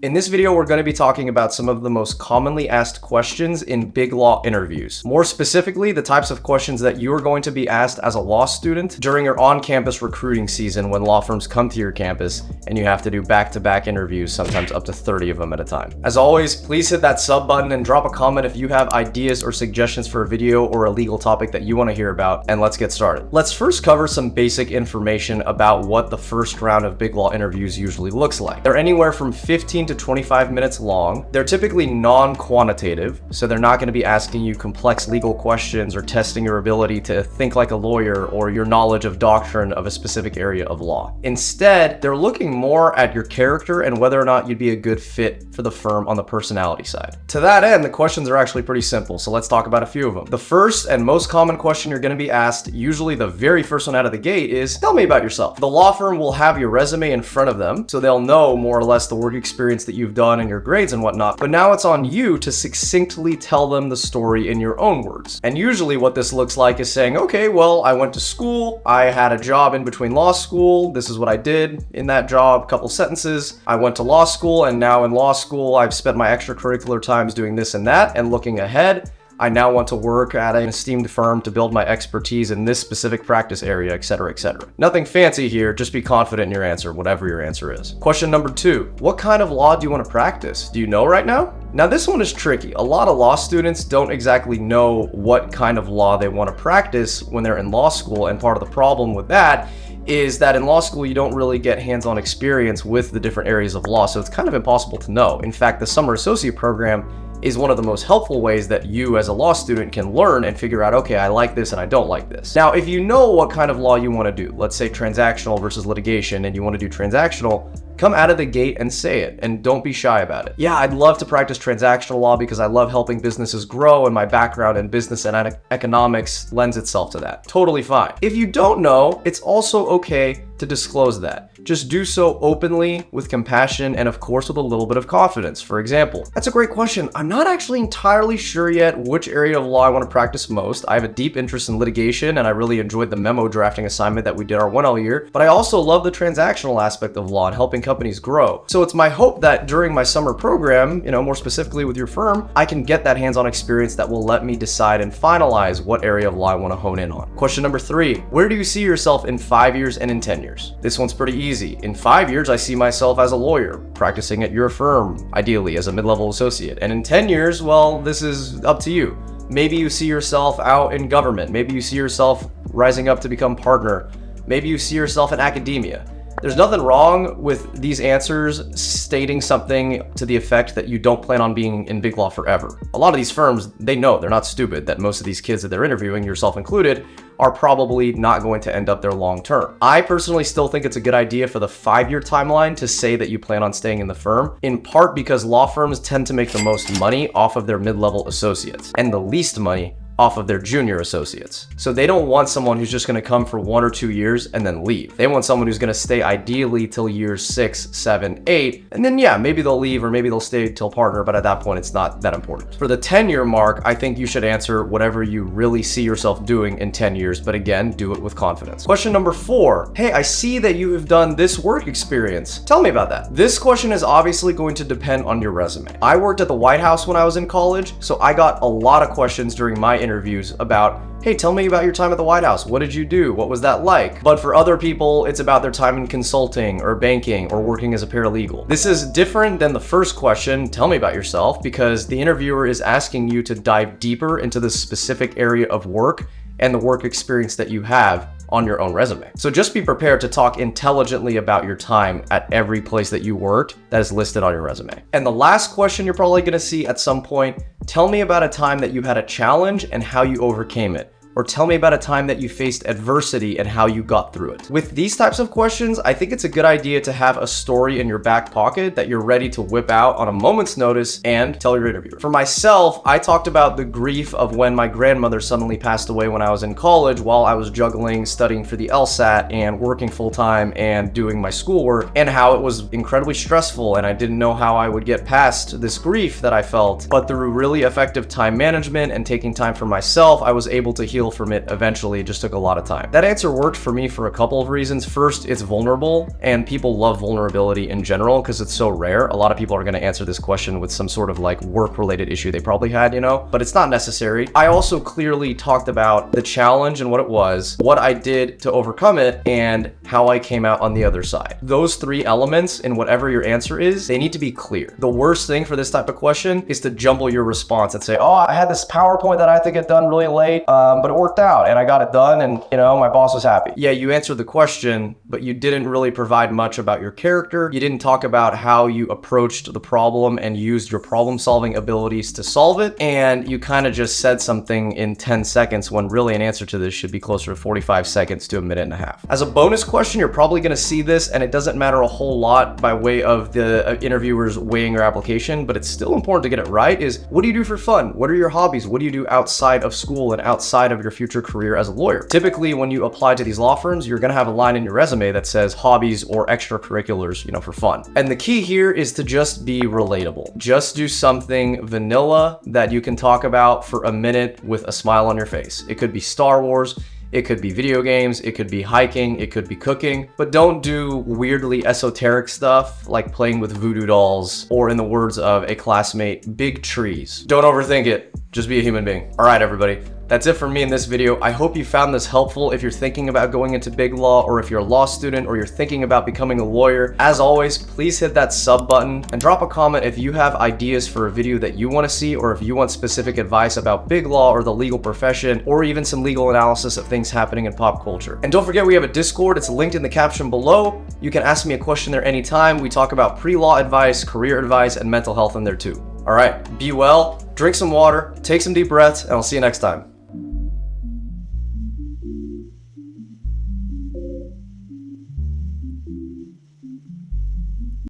In this video, we're going to be talking about some of the most commonly asked questions in Biglaw interviews. More specifically, the types of questions that you are going to be asked as a law student during your on-campus recruiting season when law firms come to your campus and you have to do back-to-back interviews, sometimes up to 30 of them at a time. As always, please hit that sub button and drop a comment if you have ideas or suggestions for a video or a legal topic that you want to hear about, and let's get started. Let's first cover some basic information about what the first round of Biglaw interviews usually looks like. They're anywhere from 15 to 25 minutes long. They're typically non-quantitative, so they're not going to be asking you complex legal questions or testing your ability to think like a lawyer or your knowledge of doctrine of a specific area of law. Instead, they're looking more at your character and whether or not you'd be a good fit for the firm on the personality side. To that end, the questions are actually pretty simple, so let's talk about a few of them. The first and most common question you're going to be asked, usually the very first one out of the gate, is tell me about yourself. The law firm will have your resume in front of them, so they'll know more or less the work experience that you've done and your grades and whatnot, but now it's on you to succinctly tell them the story in your own words. And usually what this looks like is saying, okay, well, I went to school, I had a job in between law school, this is what I did in that job, couple sentences. I went to law school, and now in law school, I've spent my extracurricular times doing this and that, and looking ahead, I now want to work at an esteemed firm to build my expertise in this specific practice area, etc., etc. Nothing fancy here, just be confident in your answer, whatever your answer is. Question number 2, what kind of law do you want to practice? Do you know right now? Now this one is tricky. A lot of law students don't exactly know what kind of law they want to practice when they're in law school, and part of the problem with that is that in law school you don't really get hands-on experience with the different areas of law, so it's kind of impossible to know. In fact, the summer associate program is one of the most helpful ways that you as a law student can learn and figure out, okay, I like this and I don't like this. Now, if you know what kind of law you want to do, let's say transactional versus litigation, and you want to do transactional, come out of the gate and say it, and don't be shy about it. Yeah, I'd love to practice transactional law because I love helping businesses grow, and my background in business and economics lends itself to that. Totally fine. If you don't know, it's also okay to disclose that. Just do so openly, with compassion, and of course with a little bit of confidence. For example, that's a great question. I'm not actually entirely sure yet which area of law I want to practice most. I have a deep interest in litigation, and I really enjoyed the memo drafting assignment that we did our 1L year, but I also love the transactional aspect of law and helping companies grow. So it's my hope that during my summer program, more specifically with your firm, I can get that hands-on experience that will let me decide and finalize what area of law I want to hone in on. Question number 3, where do you see yourself in 5 years and in 10 years? This one's pretty easy. In 5 years, I see myself as a lawyer, practicing at your firm, ideally as a mid-level associate. And in 10 years, well, this is up to you. Maybe you see yourself out in government. Maybe you see yourself rising up to become partner. Maybe you see yourself in academia. There's nothing wrong with these answers stating something to the effect that you don't plan on being in Biglaw forever. A lot of these firms, they know, they're not stupid, that most of these kids that they're interviewing, yourself included, are probably not going to end up there long term. I personally still think it's a good idea for the 5-year timeline to say that you plan on staying in the firm, in part because law firms tend to make the most money off of their mid-level associates and the least money off of their junior associates. So they don't want someone who's just going to come for 1 or 2 years and then leave. They want someone who's going to stay ideally till years 6, 7, 8, and then yeah, maybe they'll leave or maybe they'll stay till partner, but at that point it's not that important. For the 10-year mark, I think you should answer whatever you really see yourself doing in 10 years, but again, do it with confidence. Question number 4, hey, I see that you have done this work experience. Tell me about that. This question is obviously going to depend on your resume. I worked at the White House when I was in college, so I got a lot of questions during my interviews about, hey, tell me about your time at the White House. What did you do? What was that like? But for other people, it's about their time in consulting or banking or working as a paralegal. This is different than the first question, tell me about yourself, because the interviewer is asking you to dive deeper into the specific area of work and the work experience that you have on your own resume. So just be prepared to talk intelligently about your time at every place that you worked that is listed on your resume. And the last question you're probably gonna see at some point, tell me about a time that you had a challenge and how you overcame it. Or tell me about a time that you faced adversity and how you got through it. With these types of questions, I think it's a good idea to have a story in your back pocket that you're ready to whip out on a moment's notice and tell your interviewer. For myself, I talked about the grief of when my grandmother suddenly passed away when I was in college while I was juggling studying for the LSAT and working full-time and doing my schoolwork, and how it was incredibly stressful and I didn't know how I would get past this grief that I felt. But through really effective time management and taking time for myself, I was able to heal heal from it eventually. It just took a lot of time. That answer worked for me for a couple of reasons. First, it's vulnerable, and people love vulnerability in general because it's so rare. A lot of people are going to answer this question with some sort of like work-related issue they probably had, you know, but it's not necessary. I also clearly talked about the challenge and what it was, what I did to overcome it, and how I came out on the other side. Those three elements in whatever your answer is, they need to be clear. The worst thing for this type of question is to jumble your response and say, oh, I had this PowerPoint that I had to get done really late, but it worked out and I got it done and, you know, my boss was happy. Yeah, you answered the question, but you didn't really provide much about your character. You didn't talk about how you approached the problem and used your problem-solving abilities to solve it, and you kind of just said something in 10 seconds when really an answer to this should be closer to 45 seconds to a minute and a half. As a bonus question, you're probably going to see this, and it doesn't matter a whole lot by way of the interviewers weighing your application, but it's still important to get it right, is what do you do for fun? What are your hobbies? What do you do outside of school and outside of your future career as a lawyer? Typically, when you apply to these law firms, you're going to have a line in your resume that says hobbies or extracurriculars, you know, for fun. And the key here is to just be relatable. Just do something vanilla that you can talk about for a minute with a smile on your face. It could be Star Wars, it could be video games, it could be hiking, it could be cooking, but don't do weirdly esoteric stuff like playing with voodoo dolls, or in the words of a classmate, big trees. Don't overthink it, just be a human being. All right, everybody. That's it for me in this video. I hope you found this helpful if you're thinking about going into Biglaw, or if you're a law student, or you're thinking about becoming a lawyer. As always, please hit that sub button and drop a comment if you have ideas for a video that you want to see, or if you want specific advice about Biglaw or the legal profession, or even some legal analysis of things happening in pop culture. And don't forget, we have a Discord. It's linked in the caption below. You can ask me a question there anytime. We talk about pre-law advice, career advice, and mental health in there too. All right, be well, drink some water, take some deep breaths, and I'll see you next time.